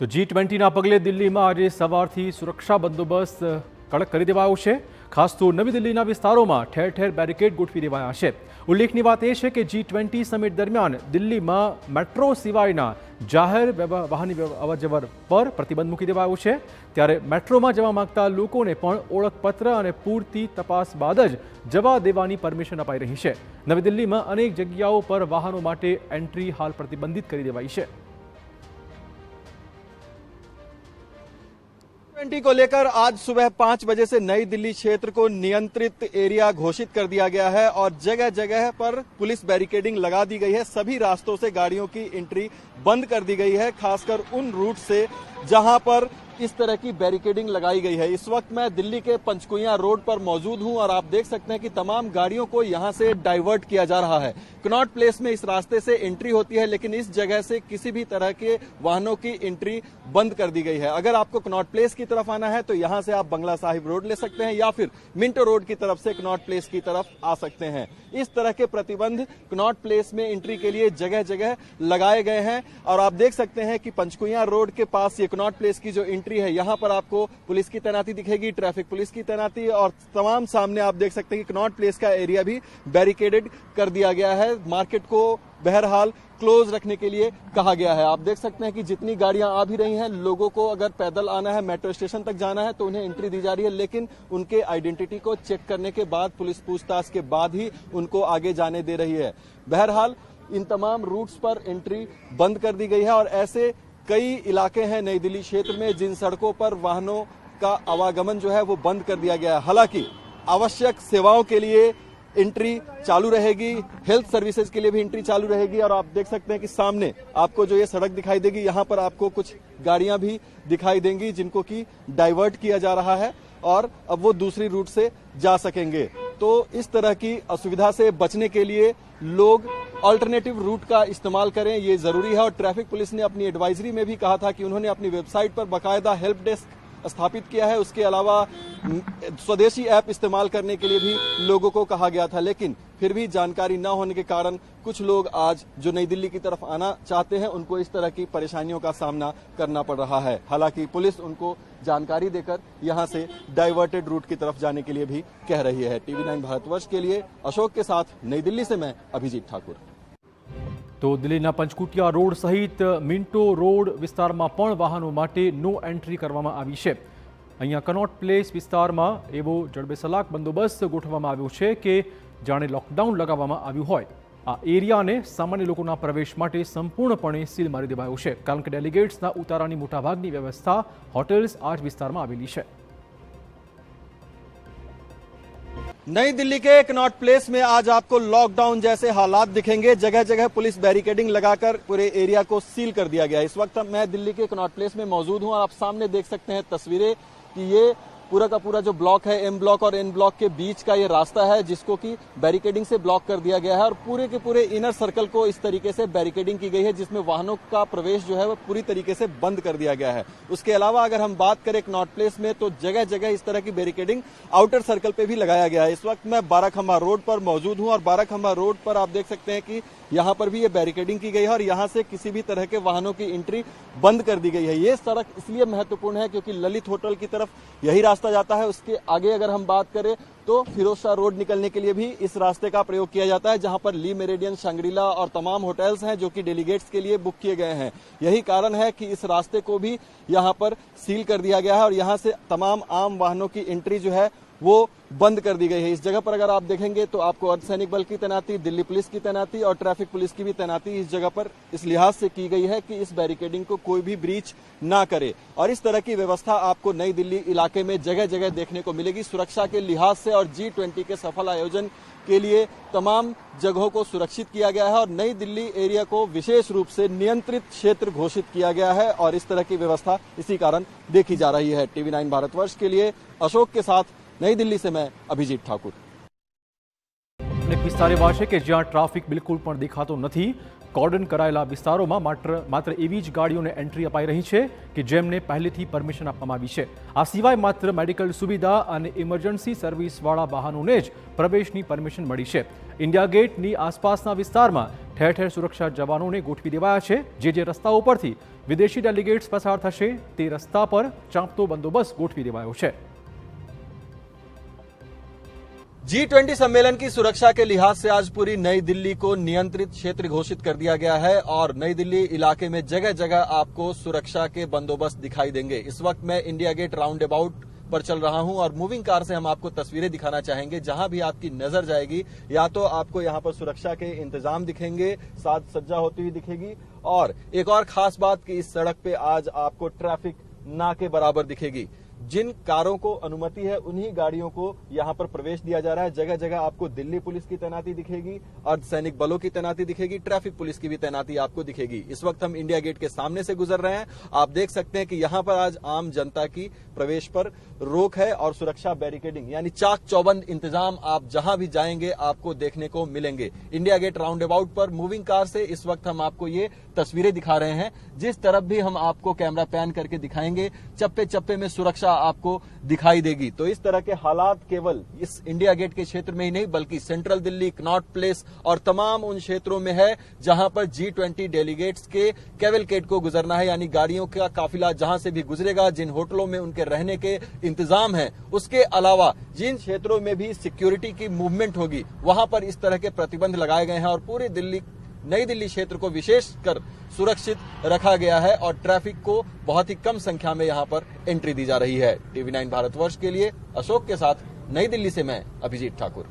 તો G20ના પગલે દિલ્હીમાં આજે સવારથી સુરક્ષા બંદોબસ્ત કડક કરી દેવાયો છે। ખાસ તો નવી દિલ્હીના વિસ્તારોમાં ઠેર ઠેર બેરિકેડ ગોઠવી દેવાયા છે। ઉલ્લેખની વાત એ છે કે G20 સમિટ દરમિયાન દિલ્હીમાં મેટ્રો સિવાયના જાહેર વાહનની અવરજવર પર પ્રતિબંધ મૂકી દેવાયો છે। ત્યારે મેટ્રોમાં જવા માંગતા લોકોને પણ ઓળખપત્ર અને પૂરતી તપાસ બાદ જ જવા દેવાની પરમિશન અપાઈ રહી છે। નવી દિલ્હીમાં અનેક જગ્યાઓ પર વાહનો માટે એન્ટ્રી હાલ પ્રતિબંધિત કરી દેવાઈ છે। G20 को लेकर आज सुबह 5 बजे से नई दिल्ली क्षेत्र को नियंत्रित एरिया घोषित कर दिया गया है और जगह जगह पर पुलिस बैरिकेडिंग लगा दी गई है। सभी रास्तों से गाड़ियों की एंट्री बंद कर दी गई है, खासकर उन रूट से जहां पर इस तरह की बैरिकेडिंग लगाई गई है। इस वक्त मैं दिल्ली के पंचकुइया रोड पर मौजूद हूं और आप देख सकते हैं कि तमाम गाड़ियों को यहां से डाइवर्ट किया जा रहा है। कनॉट प्लेस में इस रास्ते से एंट्री होती है, लेकिन इस जगह से किसी भी तरह के वाहनों की एंट्री बंद कर दी गई है। अगर आपको कनॉट प्लेस की तरफ आना है तो यहां से आप बंगला साहिब रोड ले सकते हैं या फिर मिंटो रोड की तरफ से कनॉट प्लेस की तरफ आ सकते हैं। इस तरह के प्रतिबंध कनॉट प्लेस में एंट्री के लिए जगह जगह लगाए गए हैं और आप देख सकते हैं कि पंचकुइया रोड के पास ये कनॉट प्लेस की जो एंट्री है, यहां पर आपको पुलिस की तैनाती दिखेगी, ट्रैफिक पुलिस की तैनाती, और तमाम सामने आप देख सकते हैं कि कनॉट प्लेस का एरिया भी बैरिकेडेड कर दिया गया है। मार्केट को बहरहाल क्लोज रखने के लिए कहा गया है। आप देख सकते हैं कि जितनी गाड़ियां आ भी रही हैं, लोगों को अगर पैदल आना है, मेट्रो स्टेशन तक जाना है तो उन्हें एंट्री दी जा रही है, लेकिन उनके आइडेंटिटी को चेक करने के बाद, पुलिस पूछताछ के बाद ही उनको आगे जाने दे रही है। बहरहाल इन तमाम रूट्स पर एंट्री बंद कर दी गई है और ऐसे कई इलाके हैं नई दिल्ली क्षेत्र में जिन सड़कों पर वाहनों का आवागमन जो है वो बंद कर दिया गया है। हालांकि आवश्यक सेवाओं के लिए एंट्री चालू रहेगी, हेल्थ सर्विसेज के लिए भी एंट्री चालू रहेगी। और आप देख सकते हैं कि सामने आपको जो ये सड़क दिखाई देगी, यहाँ पर आपको कुछ गाड़ियां भी दिखाई देंगी जिनको कि डाइवर्ट किया जा रहा है और अब वो दूसरी रूट से जा सकेंगे। तो इस तरह की असुविधा से बचने के लिए लोग अल्टरनेटिव रूट का इस्तेमाल करें, ये जरूरी है। और ट्रैफिक पुलिस ने अपनी एडवाइजरी में भी कहा था कि उन्होंने अपनी वेबसाइट पर बाकायदा हेल्प डेस्क स्थापित किया है। उसके अलावा स्वदेशी ऐप इस्तेमाल करने के लिए भी लोगों को कहा गया था, लेकिन फिर भी जानकारी न होने के कारण कुछ लोग आज जो नई दिल्ली की तरफ आना चाहते हैं उनको इस तरह की परेशानियों का सामना करना पड़ रहा है। हालांकि पुलिस उनको जानकारी देकर यहां से डाइवर्टेड रूट की तरफ जाने के लिए भी कह रही है। TV9 भारतवर्ष के लिए अशोक के साथ नई दिल्ली से मैं अभिजीत ठाकुर। तो दिल्लीના પંચકુટિયા રોડ સહિત મિન્ટો રોડ વિસ્તારમાં પણ વાહનો માટે નો એન્ટ્રી કરવામાં આવી છે। અહીંયા કનોટ પ્લેસ વિસ્તારમાં એવો જડબેસલાક બંદોબસ્ત ગોઠવવામાં આવ્યો છે કે જાણે લોકડાઉન લગાવવામાં આવ્યું હોય। આ એરિયાને સામાન્ય લોકોના પ્રવેશ માટે સંપૂર્ણપણે સીલ મારી દેવાયો છે, કારણ કે ડેલિગેટ્સના ઉતારાની મોટાભાગની વ્યવસ્થા હોટેલ્સ આ જ વિસ્તારમાં આવેલી છે। नई दिल्ली के कनॉट प्लेस में आज आपको लॉकडाउन जैसे हालात दिखेंगे। जगह जगह पुलिस बैरिकेडिंग लगाकर पूरे एरिया को सील कर दिया गया है। इस वक्त मैं दिल्ली के कनॉट प्लेस में मौजूद हूं और आप सामने देख सकते हैं तस्वीरें कि ये पूरा का पूरा जो ब्लॉक है, एम ब्लॉक और एन ब्लॉक के बीच का ये रास्ता है जिसको कि बैरिकेडिंग से ब्लॉक कर दिया गया है और पूरे के पूरे इनर सर्कल को इस तरीके से बैरिकेडिंग की गई है जिसमें वाहनों का प्रवेश जो है वो पूरी तरीके से बंद कर दिया गया है। उसके अलावा अगर हम बात करें कनॉट प्लेस में तो जगह जगह इस तरह की बैरिकेडिंग आउटर सर्कल पे भी लगाया गया है। इस वक्त मैं बाराखंबा रोड पर मौजूद हूं और बाराखंबा रोड पर आप देख सकते हैं कि यहाँ पर भी ये बैरिकेडिंग की गई है और यहाँ से किसी भी तरह के वाहनों की एंट्री बंद कर दी गई है। ये सड़क इसलिए महत्वपूर्ण है क्योंकि ललित होटल की तरफ यही रास्ता जाता है। उसके आगे अगर हम बात करें तो फिरोज शाह रोड निकलने के लिए भी इस रास्ते का प्रयोग किया जाता है, जहां पर ली मेरिडियन, शंग्रीला और तमाम होटल्स हैं जो कि डेलीगेट्स के लिए बुक किए गए हैं। यही कारण है कि इस रास्ते को भी यहां पर सील कर दिया गया है और यहां से तमाम आम वाहनों की एंट्री जो है वो बंद कर दी गई है। इस जगह पर अगर आप देखेंगे तो आपको अर्धसैनिक बल की तैनाती, दिल्ली पुलिस की तैनाती और ट्रैफिक पुलिस की भी तैनाती इस जगह पर इस लिहाज से की गई है कि इस बैरिकेडिंग को कोई भी ब्रीच ना करे। और इस तरह की व्यवस्था आपको नई दिल्ली इलाके में जगह जगह देखने को मिलेगी। सुरक्षा के लिहाज से और G20 के सफल आयोजन के लिए तमाम जगहों को सुरक्षित किया गया है और नई दिल्ली एरिया को विशेष रूप से नियंत्रित क्षेत्र घोषित किया गया है और इस तरह की व्यवस्था इसी कारण देखी जा रही है। TV9 भारतवर्ष के लिए अशोक के साथ नई दिल्ली से मैं अभिजीत ठाकुर। અનેક વિસ્તાર એવા છે કે જ્યાં ટ્રાફિક બિલકુલ પણ દેખાતો નથી, કોર્ડન કરાયેલા વિસ્તારોમાં માત્ર એવી જ ગાડીઓને એન્ટ્રી અપાઈ રહી છે કે જેમને પહેલેથી પરમિશન આપવામાં આવી છે। આ સિવાય માત્ર મેડિકલ સુવિધા અને ઇમરજન્સી સર્વિસવાળા વાહનોને જ પ્રવેશની પરમિશન મળી છે। ઇન્ડિયા ગેટની આસપાસના વિસ્તારમાં ઠેર ઠેર સુરક્ષા જવાનોને ગોઠવી દેવાયા છે। જે રસ્તાઓ પરથી વિદેશી ડેલિગેટ્સ પસાર થશે તે રસ્તા પર ચાંપતો બંદોબસ્ત ગોઠવી દેવાયો છે। G20 सम्मेलन की सुरक्षा के लिहाज से आज पूरी नई दिल्ली को नियंत्रित क्षेत्र घोषित कर दिया गया है और नई दिल्ली इलाके में जगह जगह आपको सुरक्षा के बंदोबस्त दिखाई देंगे। इस वक्त मैं इंडिया गेट राउंड अबाउट पर चल रहा हूं और मूविंग कार से हम आपको तस्वीरें दिखाना चाहेंगे। जहां भी आपकी नजर जाएगी या तो आपको यहां पर सुरक्षा के इंतजाम दिखेंगे, साज सज्जा होती हुई दिखेगी और एक और खास बात कि इस सड़क पे आज आपको ट्रैफिक ना के बराबर दिखेगी। जिन कारों को अनुमति है उन्हीं गाड़ियों को यहां पर प्रवेश दिया जा रहा है। जगह जगह आपको दिल्ली पुलिस की तैनाती दिखेगी, अर्धसैनिक बलों की तैनाती दिखेगी, ट्रैफिक पुलिस की भी तैनाती आपको दिखेगी। इस वक्त हम इंडिया गेट के सामने से गुजर रहे हैं। आप देख सकते हैं कि यहां पर आज आम जनता की प्रवेश पर रोक है और सुरक्षा बैरिकेडिंग यानी चाक चौबंद इंतजाम आप जहां भी जाएंगे आपको देखने को मिलेंगे। इंडिया गेट राउंड अबाउट पर मूविंग कार से इस वक्त हम आपको ये तस्वीरें दिखा रहे हैं। जिस तरफ भी हम आपको कैमरा पैन करके दिखाएंगे चप्पे चप्पे में सुरक्षा आपको दिखाई देगी। तो इस तरह के हालात केवल इस इंडिया गेट के क्षेत्र में ही नहीं बल्कि सेंट्रल दिल्ली, कनॉट प्लेस और तमाम उन क्षेत्रों में है जहां पर G20 डेलीगेट्स के कैवलकेड को गुजरना है, यानी गाड़ियों का काफिला जहां से भी गुजरेगा, जिन होटलों में उनके रहने के इंतजाम है, उसके अलावा जिन क्षेत्रों में भी सिक्योरिटी की मूवमेंट होगी वहां पर इस तरह के प्रतिबंध लगाए गए हैं और पूरी दिल्ली, नई दिल्ली क्षेत्र को विशेषकर सुरक्षित रखा गया है और ट्रैफिक को बहुत ही कम संख्या में यहां पर एंट्री दी जा रही है। TV9 भारतवर्ष के लिए अशोक के साथ नई दिल्ली से मैं अभिजीत ठाकुर।